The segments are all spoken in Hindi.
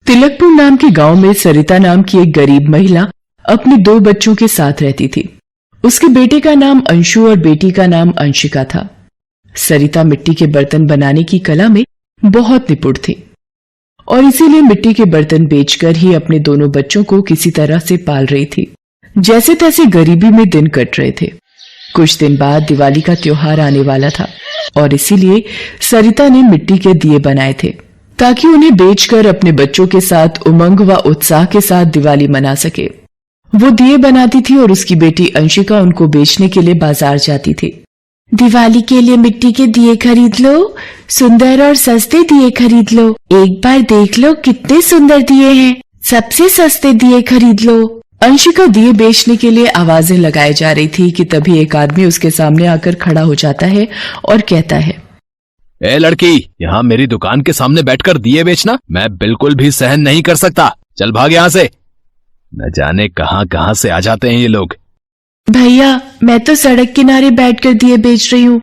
तिलकपुर नाम के गांव में सरिता नाम की एक गरीब महिला अपने 2 बच्चों के साथ रहती थी। उसके बेटे का नाम अंशु और बेटी का नाम अंशिका था। सरिता मिट्टी के बर्तन बनाने की कला में बहुत निपुण थी और इसीलिए मिट्टी के बर्तन बेचकर ही अपने दोनों बच्चों को किसी तरह से पाल रही थी। जैसे तैसे गरीबी में दिन कट रहे थे। कुछ दिन बाद दिवाली का त्योहार आने वाला था और इसीलिए सरिता ने मिट्टी के दिए बनाए थे ताकि उन्हें बेचकर अपने बच्चों के साथ उमंग व उत्साह के साथ दिवाली मना सके। वो दिए बनाती थी और उसकी बेटी अंशिका उनको बेचने के लिए बाजार जाती थी। दिवाली के लिए मिट्टी के दिए खरीद लो, सुंदर और सस्ते दिए खरीद लो। एक बार देख लो कितने सुंदर दिए हैं, सबसे सस्ते दिए खरीद लो। अंशिका दिए बेचने के लिए आवाजें लगाए जा रही थी कि तभी एक आदमी उसके सामने आकर खड़ा हो जाता है और कहता है, ए लड़की, यहाँ मेरी दुकान के सामने बैठकर दिए बेचना मैं बिल्कुल भी सहन नहीं कर सकता। चल भाग यहाँ से। न जाने कहाँ से आ जाते हैं ये लोग। भैया, मैं तो सड़क किनारे बैठकर दिए बेच रही हूँ।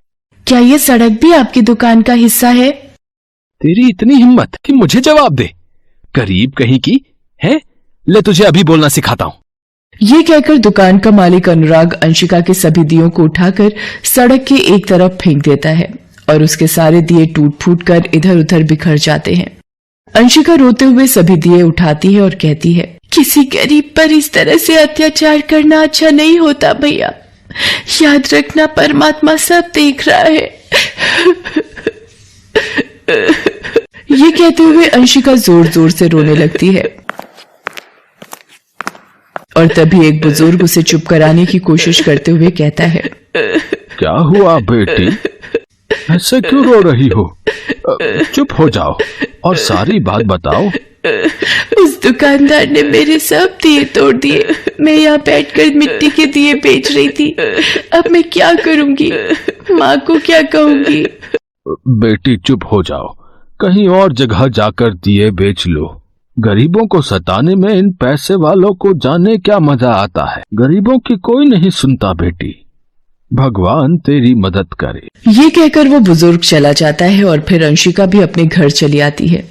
क्या ये सड़क भी आपकी दुकान का हिस्सा है? तेरी इतनी हिम्मत कि मुझे जवाब दे, गरीब कहीं की है। ले तुझे अभी बोलना सिखाता हूँ। ये कहकर दुकान का मालिक अनुराग अंशिका के सभी दियों को उठाकर सड़क के एक तरफ फेंक देता है और उसके सारे दिए टूट फूट कर इधर उधर बिखर जाते हैं। अंशिका रोते हुए सभी दिए उठाती है और कहती है, किसी गरीब पर इस तरह से अत्याचार करना अच्छा नहीं होता भैया। याद रखना, परमात्मा सब देख रहा है। ये कहते हुए अंशिका जोर जोर से रोने लगती है और तभी एक बुजुर्ग उसे चुप कराने की कोशिश करते हुए कहता है, क्या हुआ बेटी, ऐसे क्यों रो रही हो? चुप हो जाओ और सारी बात बताओ। उस दुकानदार ने मेरे सब दिए तोड़ दिए। मैं यहाँ बैठकर मिट्टी के दिए बेच रही थी। अब मैं क्या करूंगी? माँ को क्या कहूंगी? बेटी चुप हो जाओ, कहीं और जगह जाकर दिए बेच लो। गरीबों को सताने में इन पैसे वालों को जाने क्या मजा आता है। गरीबों की कोई नहीं सुनता बेटी, भगवान तेरी मदद करे। ये कहकर वो बुजुर्ग चला जाता है और फिर अंशिका भी अपने घर चली आती है।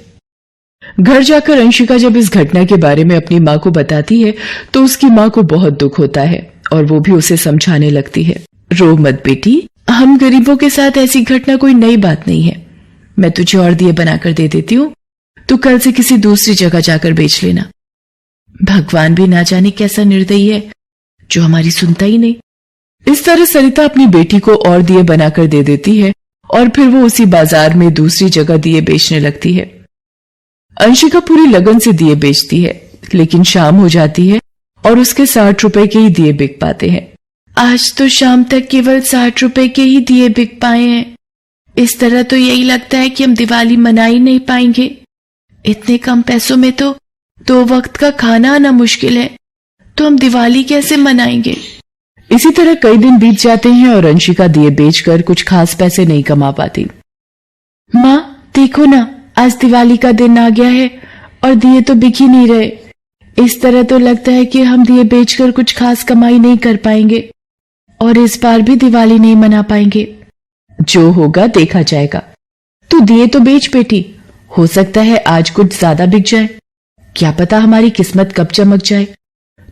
घर जाकर अंशिका जब इस घटना के बारे में अपनी माँ को बताती है तो उसकी माँ को बहुत दुख होता है और वो भी उसे समझाने लगती है, रो मत बेटी, हम गरीबों के साथ ऐसी घटना कोई नई बात नहीं है। मैं तुझे और दिए बनाकर दे देती हूँ, तू कल से किसी दूसरी जगह जाकर बेच लेना। भगवान भी ना जाने कैसा निर्दयी है जो हमारी सुनता ही नहीं। इस तरह सरिता अपनी बेटी को और दिए बनाकर दे देती है और फिर वो उसी बाजार में दूसरी जगह दिए बेचने लगती है। अंशिका पूरी लगन से दिए बेचती है, लेकिन शाम हो जाती है और उसके 60 रुपए के ही दिए बिक पाते हैं। आज तो शाम तक केवल 60 रुपए के ही दिए बिक पाए हैं। इस तरह तो यही लगता है कि हम दिवाली मना ही नहीं पाएंगे। इतने कम पैसों में तो 2 वक्त का खाना आना मुश्किल है, तो हम दिवाली कैसे मनाएंगे? इसी तरह कई दिन बीत जाते हैं और अंशिका दिए बेचकर कुछ खास पैसे नहीं कमा पाती। माँ देखो ना, आज दिवाली का दिन आ गया है और दिए तो बिक ही नहीं रहे। इस तरह तो लगता है कि हम दिए बेचकर कुछ खास कमाई नहीं कर पाएंगे और इस बार भी दिवाली नहीं मना पाएंगे। जो होगा देखा जाएगा। तू दिए तो बेच बेटी, हो सकता है आज कुछ ज्यादा बिक जाए। क्या पता हमारी किस्मत कब चमक जाए।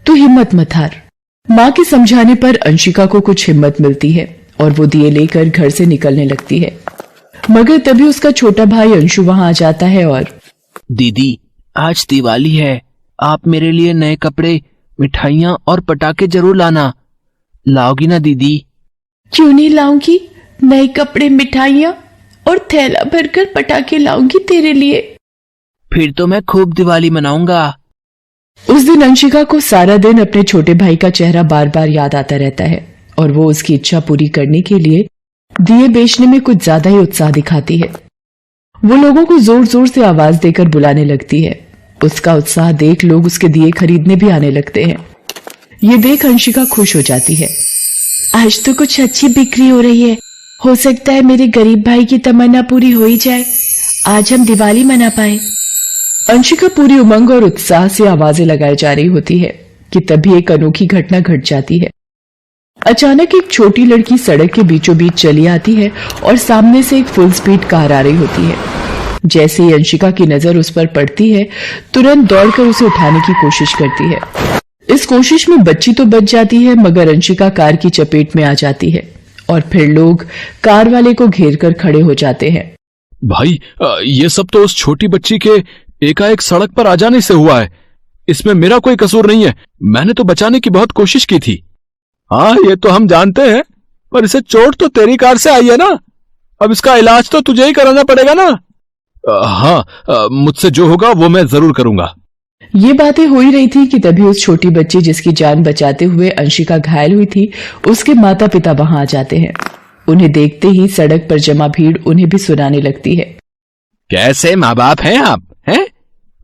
तू हिम्मत मत हार। माँ के समझाने पर अंशिका को कुछ हिम्मत मिलती है और वो दिए लेकर घर से निकलने लगती है। मगर तभी उसका छोटा भाई अंशु वहां आ जाता है और, दीदी आज दिवाली है, आप मेरे लिए नए कपड़े, मिठाइयाँ और पटाखे जरूर लाना। लाओगी ना दीदी? क्यों नहीं लाऊंगी, नए कपड़े, मिठाइयाँ और थैला भरकर पटाखे लाऊंगी तेरे लिए। फिर तो मैं खूब दिवाली मनाऊंगा। उस दिन अंशिका को सारा दिन अपने छोटे भाई का चेहरा बार बार याद आता रहता है और वो उसकी इच्छा पूरी करने के लिए दिए बेचने में कुछ ज्यादा ही उत्साह दिखाती है। वो लोगों को जोर जोर से आवाज देकर बुलाने लगती है। उसका उत्साह देख लोग उसके दिए खरीदने भी आने लगते हैं। ये देख अंशिका खुश हो जाती है। आज तो कुछ अच्छी बिक्री हो रही है। हो सकता है मेरे गरीब भाई की तमन्ना पूरी हो ही जाए, आज हम दिवाली मना पाए। अंशिका पूरी उमंग और उत्साह से आवाजें लगाई जा रही होती है कि तभी एक अनोखी घटना घट जाती है। अचानक एक छोटी लड़की सड़क के बीचों बीच चली आती है और सामने से एक फुल स्पीड कार आ रही होती है। जैसे ही अंशिका की नजर उस पर पड़ती है, तुरंत दौड़कर उसे उठाने की कोशिश करती है। इस कोशिश में बच्ची तो बच जाती है, मगर अंशिका कार की चपेट में आ जाती है और फिर लोग कार वाले को घेर कर खड़े हो जाते हैं। भाई, ये सब तो उस छोटी बच्ची के एकाएक सड़क पर आ जाने से हुआ है। इसमें मेरा कोई कसूर नहीं है। मैंने तो बचाने की बहुत कोशिश की थी। हाँ, ये तो हम जानते हैं, पर इसे चोट तो तेरी कार से आई है ना। अब इसका इलाज तो तुझे ही कराना पड़ेगा ना। हाँ, मुझसे जो होगा वो मैं जरूर करूंगा। ये बातें हो ही रही थी कि तभी उस छोटी बच्ची जिसकी जान बचाते हुए अंशिका घायल हुई थी, उसके माता पिता वहां आ जाते हैं। उन्हें देखते ही सड़क पर जमा भीड़ उन्हें भी सुनाने लगती है। कैसे माँ बाप हैं आप? हैं?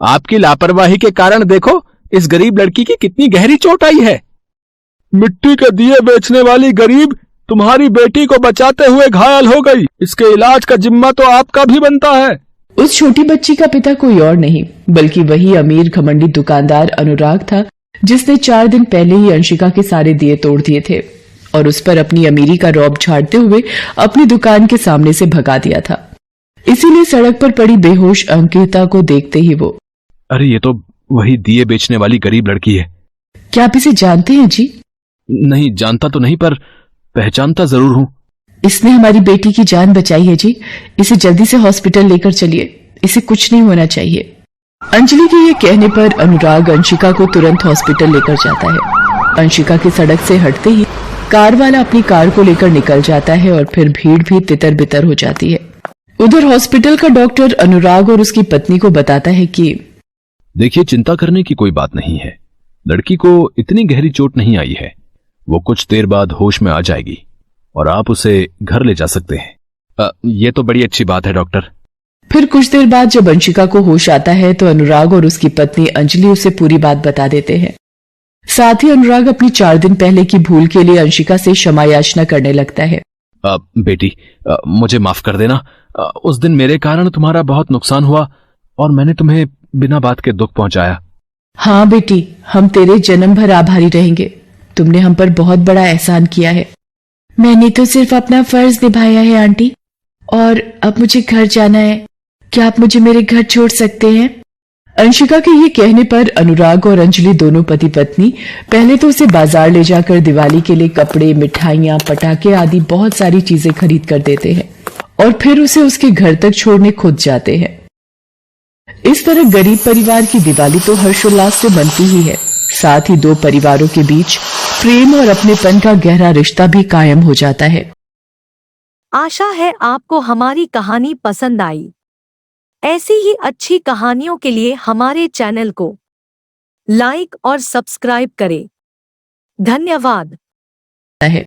आपकी लापरवाही के कारण देखो इस गरीब लड़की की कितनी गहरी चोट आई है। मिट्टी के दिए बेचने वाली गरीब तुम्हारी बेटी को बचाते हुए घायल हो गई। इसके इलाज का जिम्मा तो आपका भी बनता है। उस छोटी बच्ची का पिता कोई और नहीं बल्कि वही अमीर घमंडी दुकानदार अनुराग था, जिसने 4 दिन पहले ही अंशिका के सारे दिए तोड़ दिए थे और उस पर अपनी अमीरी का रौब झाड़ते हुए अपनी दुकान के सामने से भगा दिया था। इसीलिए सड़क पर पड़ी बेहोश अंकिता को देखते ही वो, अरे ये तो वही दिए बेचने वाली गरीब लड़की है। क्या आप इसे जानते हैं जी? नहीं, जानता तो नहीं, पर पहचानता जरूर हूं। इसने हमारी बेटी की जान बचाई है जी। इसे जल्दी से हॉस्पिटल लेकर चलिए, इसे कुछ नहीं होना चाहिए। अंजलि के ये कहने पर अनुराग अंशिका को तुरंत हॉस्पिटल लेकर जाता है। अंशिका की सड़क से हटते ही कार वाला अपनी कार को लेकर निकल जाता है और फिर भीड़ भी तितर बितर हो जाती है। उधर हॉस्पिटल का डॉक्टर अनुराग और उसकी पत्नी को बताता है कि देखिए, चिंता करने की कोई बात नहीं है। लड़की को इतनी गहरी चोट नहीं आई है। वो कुछ देर बाद होश में आ जाएगी और आप उसे घर ले जा सकते हैं। ये तो बड़ी अच्छी बात है डॉक्टर। फिर कुछ देर बाद जब अंशिका को होश आता है तो अनुराग और उसकी पत्नी अंजलि उसे पूरी बात बता देते हैं। साथ ही अनुराग अपनी 4 दिन पहले की भूल के लिए अंशिका से क्षमा याचना करने लगता है। बेटी, मुझे माफ कर देना। उस दिन मेरे कारण तुम्हारा बहुत नुकसान हुआ और मैंने तुम्हें बिना बात के दुख पहुंचाया। हाँ बेटी, हम तेरे जन्म भर आभारी रहेंगे। तुमने हम पर बहुत बड़ा एहसान किया है। मैंने तो सिर्फ अपना फर्ज निभाया है आंटी, और अब मुझे घर जाना है। क्या आप मुझे मेरे घर छोड़ सकते हैं? अंशिका के ये कहने पर अनुराग और अंजलि दोनों पति पत्नी पहले तो उसे बाजार ले जाकर दिवाली के लिए कपड़े, मिठाइयां, पटाखे आदि बहुत सारी चीजें खरीद कर देते हैं और फिर उसे उसके घर तक छोड़ने खुद जाते हैं। इस तरह गरीब परिवार की दिवाली तो हर्षोल्लास से बनती ही है, साथ ही 2 परिवारों के बीच प्रेम और अपनेपन का गहरा रिश्ता भी कायम हो जाता है। आशा है आपको हमारी कहानी पसंद आई। ऐसी ही अच्छी कहानियों के लिए हमारे चैनल को लाइक और सब्सक्राइब करें। धन्यवाद। है